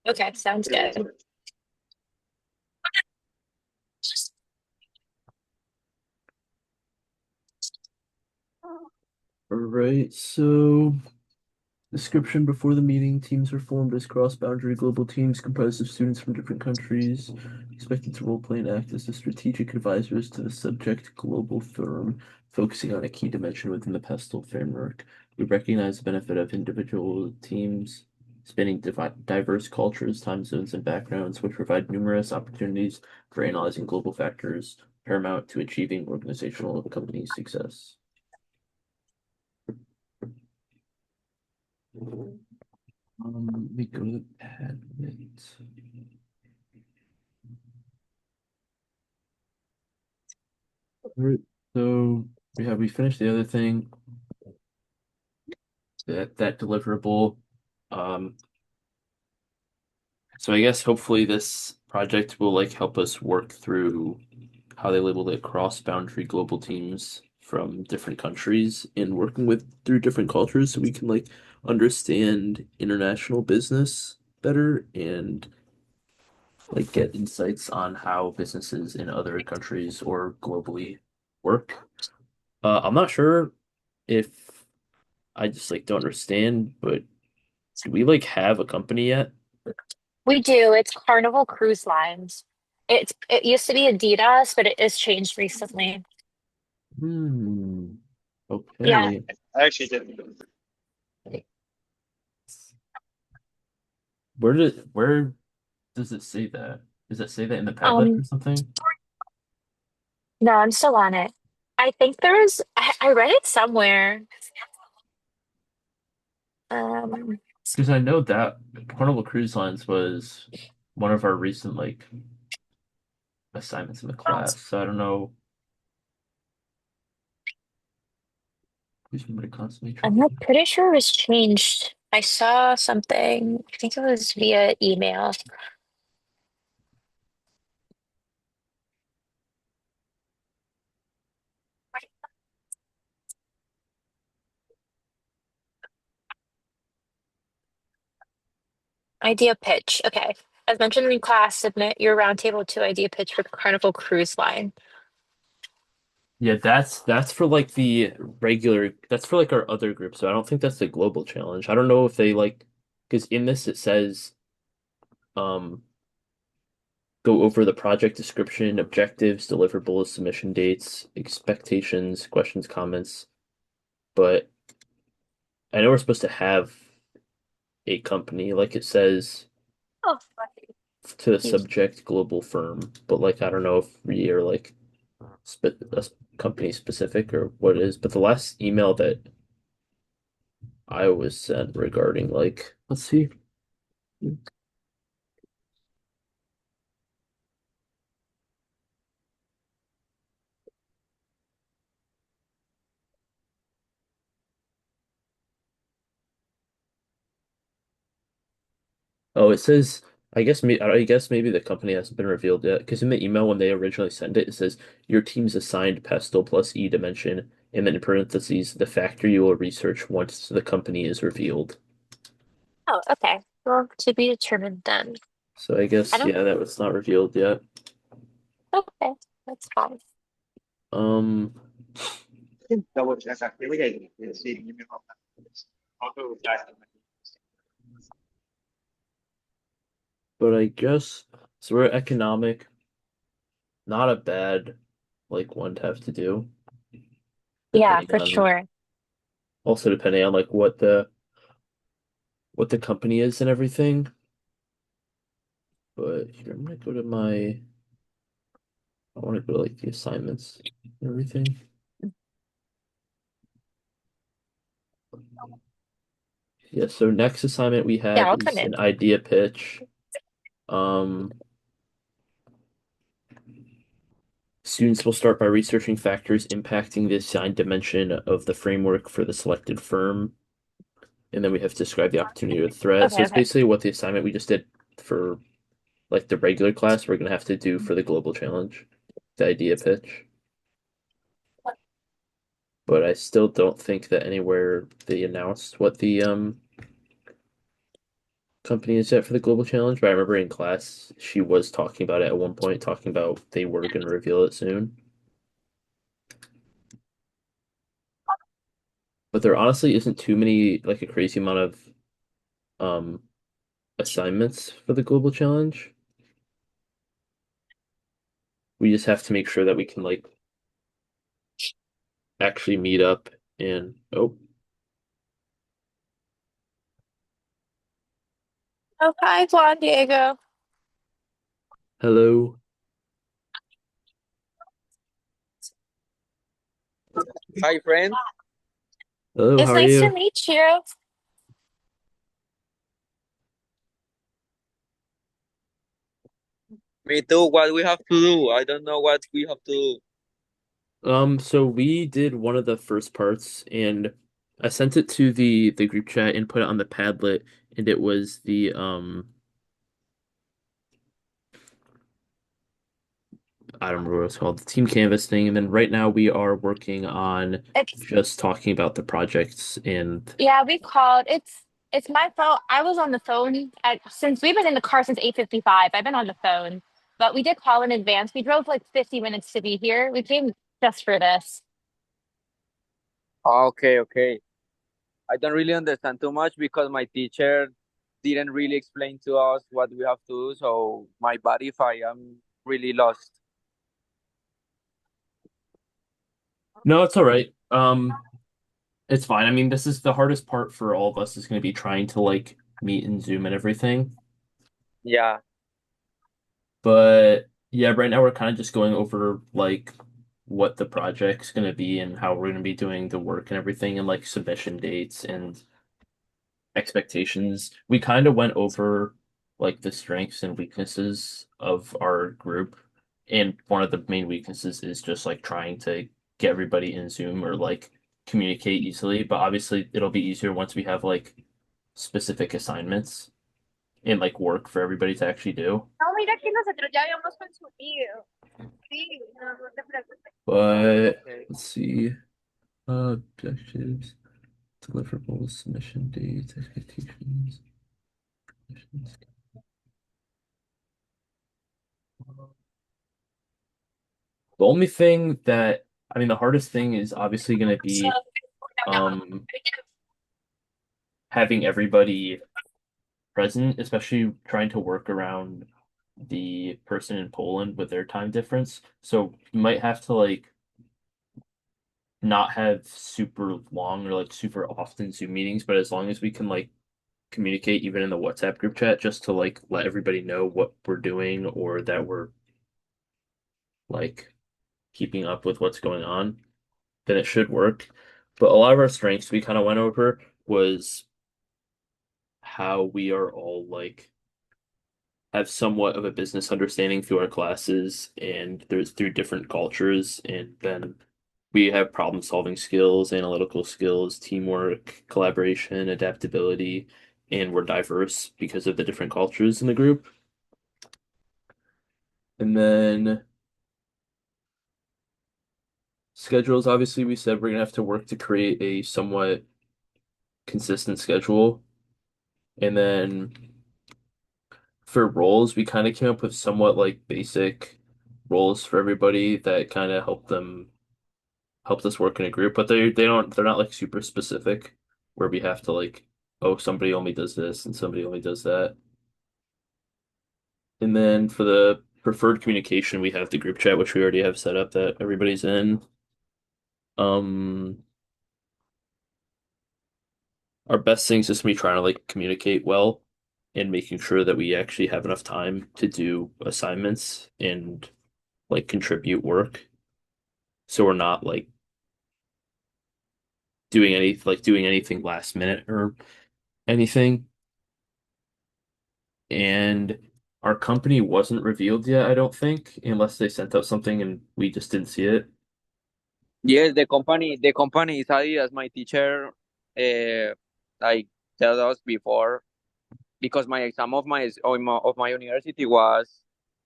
Okay, sounds good. All right, so description before the meeting, teams are formed as cross-boundary global teams comprised of students from different countries, expected to role play and act as the strategic advisors to the subject global firm, focusing on a key dimension within the PESTEL framework. We recognize the benefit of individual teams spanning diverse cultures, time zones, and backgrounds, which provide numerous opportunities for analyzing global factors paramount to achieving organizational and company success. Let me go to the pad. Alright, so we finished the other thing, that deliverable. Um, so I guess hopefully this project will like help us work through how they label it cross-boundary global teams from different countries and working with through different cultures so we can like understand international business better and like get insights on how businesses in other countries or globally work. I'm not sure if I just like don't understand, but do we like have a company yet? We do. It's Carnival Cruise Lines. It used to be Adidas, but it has changed recently. Hmm. Yeah. Okay. I actually didn't. Where does it say that? Does it say that in the Padlet or Um, something? no, I'm still on it. I think I read it somewhere. Um, Because I know that Carnival Cruise Lines was one of our recent like assignments in the class. So I don't know who's been constantly I'm trying not to. pretty sure it was changed. I saw something. I think it was via email. Idea pitch. Okay. As mentioned in class, submit your roundtable to idea pitch for Carnival Cruise Line. Yeah, that's for like the regular. That's for like our other group. So I don't think that's the global challenge. I don't know if they like because in this it says um go over the project description, objectives, deliverables, submission dates, expectations, questions, comments. But I know we're supposed to have a company, like it says Oh, to the subject global firm, but like I don't know if we are like a company specific or what it is. But the last email that I was sent regarding like let's see. Oh, it says I guess maybe the company hasn't been revealed yet because in the email when they originally sent it, it says your team's assigned Pestle plus E dimension, and then in parentheses the factor you will research once the company is revealed. oh, okay. Well, to be determined then. So I I guess don't. yeah, that was not revealed yet. Okay, that's fine. Um, Double check. I feel like I didn't see an email on that. I'll go with that. but I guess so we're economic, not a bad like one to have to do, Yeah, depending for on sure. also depending on like what the company is and everything. But here I'm gonna go to my I want to go to like the assignments and everything. Yeah, so next assignment we Yeah, have I'll come is in. an idea pitch. Um, Students will start by researching factors impacting the assigned dimension of the framework for the selected firm, and then we have to describe the opportunity or threat. So Okay, it's okay. basically what the assignment we just did for like the regular class, we're gonna have to do for the global challenge, the idea pitch. But I still don't think that anywhere they announced what company is it for the Global Challenge, but I remember in class she was talking about it at one point, talking about they were going to reveal it soon. But there honestly isn't too many, like a crazy amount of um assignments for the Global Challenge. We just have to make sure that we can like actually meet up and oh, Oh, hi, Juan Diego. hello. Hi, friend. Hello, how It's are nice to you? meet you. Me too. What we have to do? I don't know what we have to do. So we did one of the first parts and I sent it to the group chat and put it on the Padlet and it was the I don't remember what it's called, the Team Canvas thing, and then right now we are working on It's just talking about the projects and Yeah, we called. It's my fault. I was on the phone since we've been in the car since 8:55. I've been on the phone, but we did call in advance. We drove like 50 minutes to be here. We came just for this. Okay, okay. I don't really understand too much because my teacher didn't really explain to us what we have to do. So my body, if I am really lost. no, it's all right. It's fine. I mean, this is the hardest part for all of us is going to be trying to like meet in Zoom and everything. Yeah. But yeah, right now we're kind of just going over like what the project's going to be and how we're going to be doing the work and everything and like submission dates and expectations. We kind of went over like the strengths and weaknesses of our group. And one of the main weaknesses is just like trying to get everybody in Zoom or like communicate easily. But obviously it'll be easier once we have like specific assignments and like work for everybody to actually do. No, mira que nosotros ya habíamos consumido. Sí, no, no te preocupes. But Okay. let's see. Objectives, deliverables, submission dates, expectations. The only thing that I mean, the hardest thing is obviously going to be um having everybody present, especially trying to work around the person in Poland with their time difference. So you might have to like not have super long or like super often Zoom meetings, but as long as we can like communicate even in the WhatsApp group chat just to like let everybody know what we're doing or that we're like keeping up with what's going on, then it should work. But a lot of our strengths we kind of went over was how we are all like have somewhat of a business understanding through our classes and there's through different cultures and then we have problem solving skills, analytical skills, teamwork, collaboration, adaptability, and we're diverse because of the different cultures in the group. And then schedules, obviously we said we're gonna have to work to create a somewhat consistent schedule. And then for roles, we kind of came up with somewhat like basic roles for everybody that kind of helped us work in a group, but they're not like super specific where we have to like, oh, somebody only does this and somebody only does that. And then for the preferred communication, we have the group chat, which we already have set up that everybody's in. Um, our best thing is just me trying to like communicate well and making sure that we actually have enough time to do assignments and like contribute work. So we're not like doing anything last minute or anything. And our company wasn't revealed yet, I don't think, unless they sent out something and we just didn't see it. Yes, the company is Adidas. My teacher, like told us before because my exam of my university was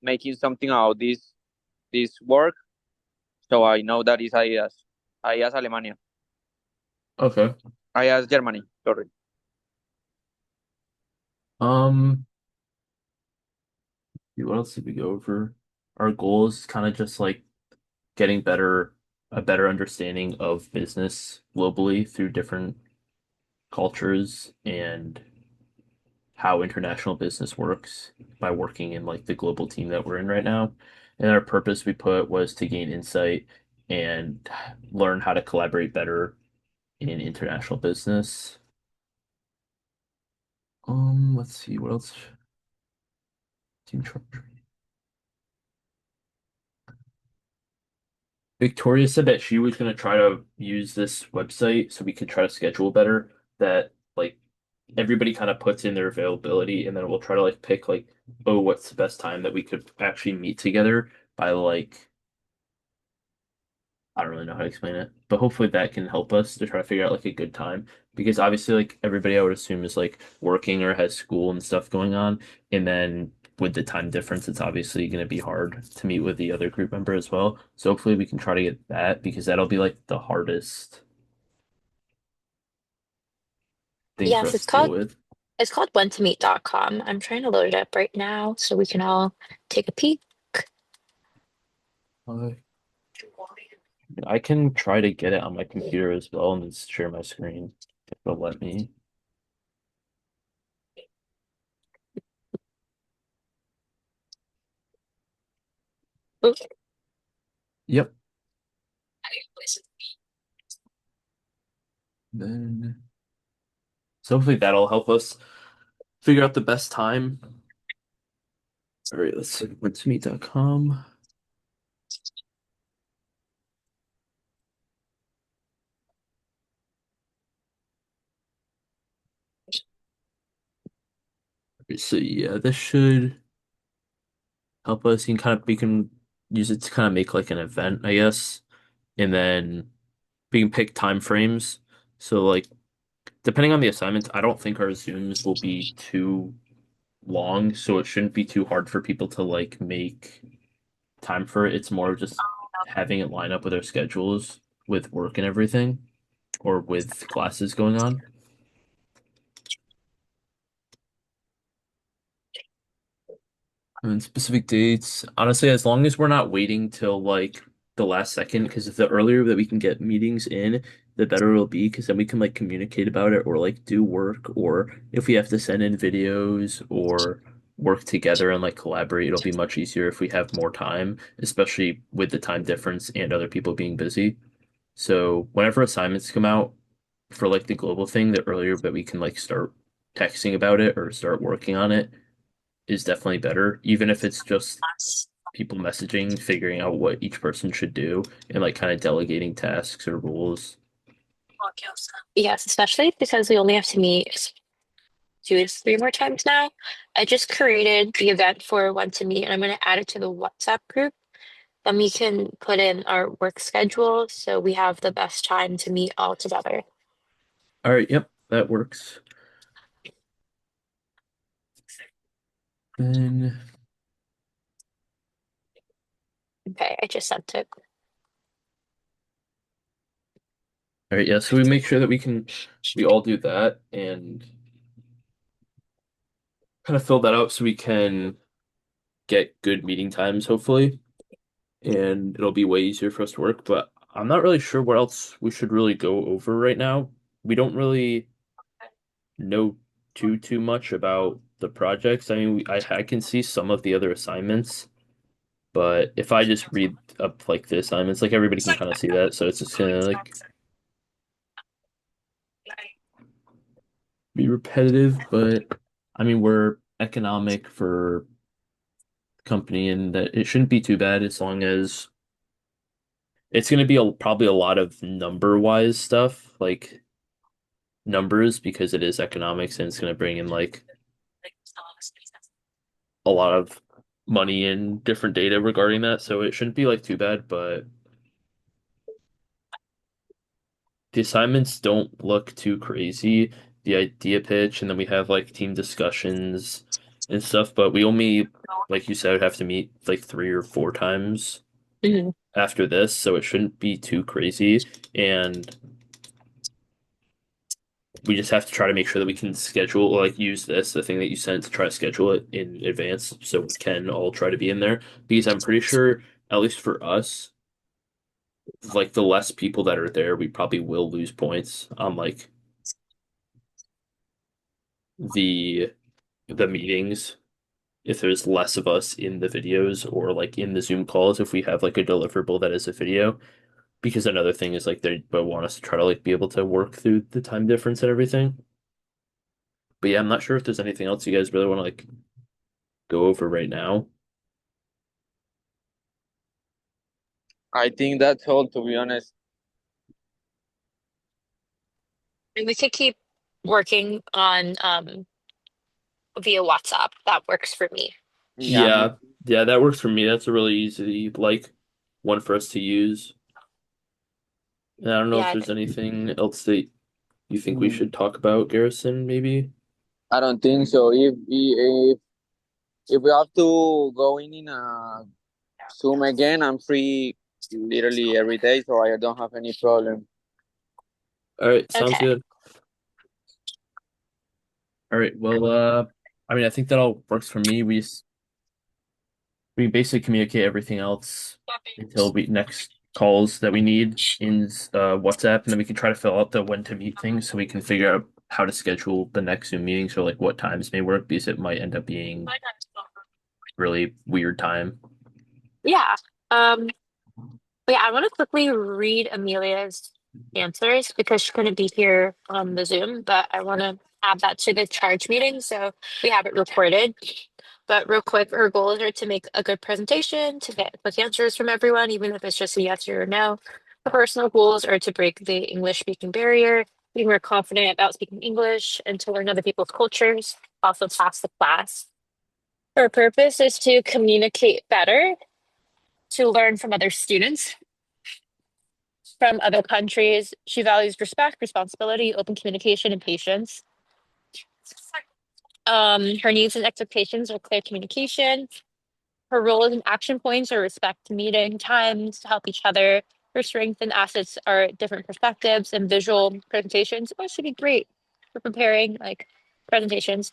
making something about this work. So I know that is Adidas. Adidas Alemania. Okay. Adidas Germany. Sorry. Um, what else did we go over? Our goal is kind of just like getting a better understanding of business globally through different cultures and how international business works by working in like the global team that we're in right now. And our purpose we put was to gain insight and learn how to collaborate better in international business. Let's see what else. Team structure. Victoria said that she was going to try to use this website so we could try to schedule better. That like everybody kind of puts in their availability, and then we'll try to like pick like, oh, what's the best time that we could actually meet together by like I don't really know how to explain it, but hopefully that can help us to try to figure out like a good time because obviously like everybody I would assume is like working or has school and stuff going on, and then with the time difference, it's obviously going to be hard to meet with the other group member as well. So hopefully we can try to get that because that'll be like the hardest thing for Yes, us to deal with. it's called whentomeet.com. I'm trying to load it up right now so we can all take a peek. Uh, I can try to get it on my computer as well and just share my screen if it'll let me. Oops. Yep. Then so hopefully that'll help us figure out the best time. All right, let's see. Wentmeet.com. So yeah, this should help us. We can use it to kind of make like an event, I guess. And then we can pick time frames. So like depending on the assignments, I don't think our Zooms will be too long, so it shouldn't be too hard for people to like make time for it. It's more just having it line up with our schedules with work and everything, or with classes going on. And specific dates, honestly, as long as we're not waiting till like the last second, because the earlier that we can get meetings in, the better it'll be, because then we can like communicate about it or like do work, or if we have to send in videos or work together and like collaborate, it'll be much easier if we have more time, especially with the time difference and other people being busy. So whenever assignments come out for like the global thing, the earlier that we can like start texting about it or start working on it is definitely better, even if it's just people messaging, figuring out what each person should do, and like kind of delegating tasks or roles. Yes, especially because we only have to meet 2 to 3 more times now. I just created the event for when to meet, and I'm going to add it to the WhatsApp group. Then we can put in our work schedule so we have the best time to meet all together. All right, yep, that works. Then, Okay, I just sent it. all right, yeah, so we make sure that we all do that and kind of fill that out so we can get good meeting times, hopefully, and it'll be way easier for us to work. But I'm not really sure what else we should really go over right now. We don't really know too much about the projects. I mean, I can see some of the other assignments, but if I just read up like the assignments, like everybody can kind of see that, so it's just gonna like be repetitive. But I mean, we're economic for company, and that it shouldn't be too bad as long as it's gonna be probably a lot of number wise stuff, like numbers, because it is economics and it's gonna bring in like a lot of money and different data regarding that, so it shouldn't be like too bad, but the assignments don't look too crazy. The idea pitch, and then we have like team discussions and stuff, but we only, like you said, have to meet like 3 or 4 times Mhm. after this, so it shouldn't be too crazy. And we just have to try to make sure that we can schedule, like use the thing that you sent to try to schedule it in advance so we can all try to be in there. Because I'm pretty sure, at least for us, like the less people that are there, we probably will lose points on like the the meetings if there's less of us in the videos or like in the Zoom calls if we have like a deliverable that is a video. Because another thing is like they but want us to try to like be able to work through the time difference and everything. But yeah, I'm not sure if there's anything else you guys really want to like go over right now. I think that's all, to be honest. And we could keep working on via WhatsApp. That works for me. Yeah, me. Yeah, yeah, that works for me. That's a really easy like one for us to use. And I don't know if Yeah, there's anything else that you think we should talk about, Garrison, maybe? I don't think so. If we have to go in a Zoom again, I'm free literally every day, so I don't have any problem. All right, sounds okay. good. All right, well, I mean, I think that all works for me. We basically communicate everything else until we next calls that we need in WhatsApp, and then we can try to fill out the when to meet things so we can figure out how to schedule the next Zoom meeting. So like what times may work because it might end up being really weird time. Yeah. Um, but yeah, I want to quickly read Amelia's answers because she couldn't be here on the Zoom, but I want to add that to the charge meeting so we have it recorded. But real quick, her goals are to make a good presentation, to get quick answers from everyone, even if it's just a yes or a no. Her personal goals are to break the English speaking barrier, be more confident about speaking English, and to learn other people's cultures, also pass the class. Her purpose is to communicate better, to learn from other students from other countries. She values respect, responsibility, open communication, and patience. Her needs and expectations are clear communication. Her roles and action points are respect meeting times to help each other. Her strengths and assets are different perspectives and visual presentations. Oh, should be great for preparing like presentations.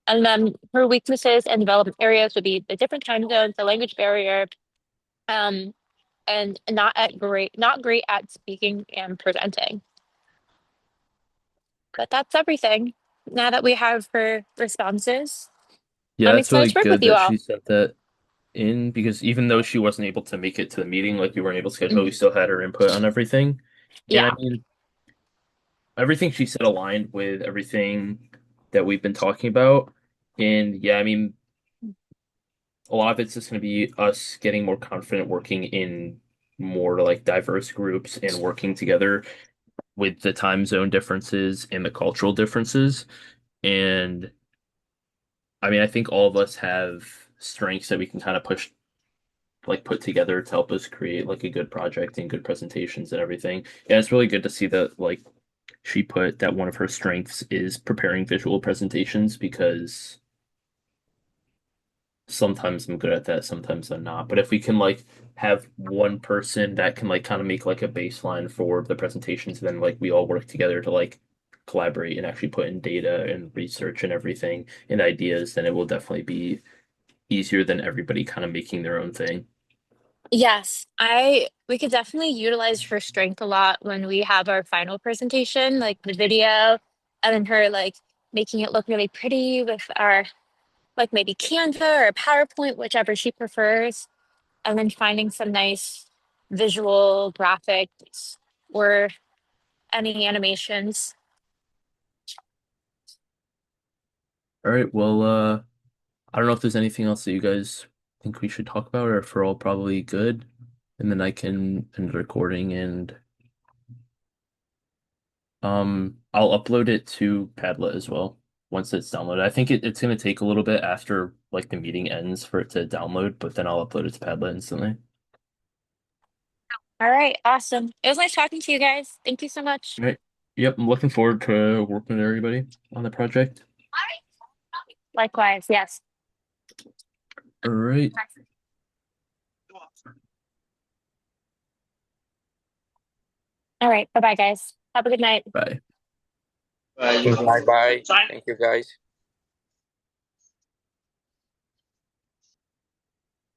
And then her weaknesses and development areas would be the different time zones, the language barrier, um, and not great at speaking and presenting. But that's everything. Now that we have her responses, Yeah, I'm it's really excited to work with good you that all. she sent that in because even though she wasn't able to make it to the meeting, like we weren't able to schedule, we Mhm. still had her input on everything. And I Yeah. mean, everything she said aligned with everything that we've been talking about. And yeah, I mean, a lot of it's just going to be us getting more confident working in more like diverse groups and working together with the time zone differences and the cultural differences. And I mean, I think all of us have strengths that we can kind of push, like put together to help us create like a good project and good presentations and everything. Yeah, it's really good to see that like she put that one of her strengths is preparing visual presentations because sometimes I'm good at that, sometimes I'm not. But if we can like have one person that can like kind of make like a baseline for the presentations, then like we all work together to like collaborate and actually put in data and research and everything and ideas, then it will definitely be easier than everybody kind of making their own thing. Yes, I we could definitely utilize her strength a lot when we have our final presentation, like the video, and then her like making it look really pretty with our like maybe Canva or PowerPoint, whichever she prefers, and then finding some nice visual graphics or any animations. All right, well, I don't know if there's anything else that you guys think we should talk about or if we're all probably good. And then I can end the recording and I'll upload it to Padlet as well once it's downloaded. I think it's gonna take a little bit after like the meeting ends for it to download, but then I'll upload it to Padlet instantly. All right, awesome. It was nice talking to you guys. Thank you so much. All right. Yep, I'm looking forward to working with everybody on the project. Likewise, yes. All right. All right, bye bye, guys. Have a good night. Bye. Bye. Bye bye. Thank you guys.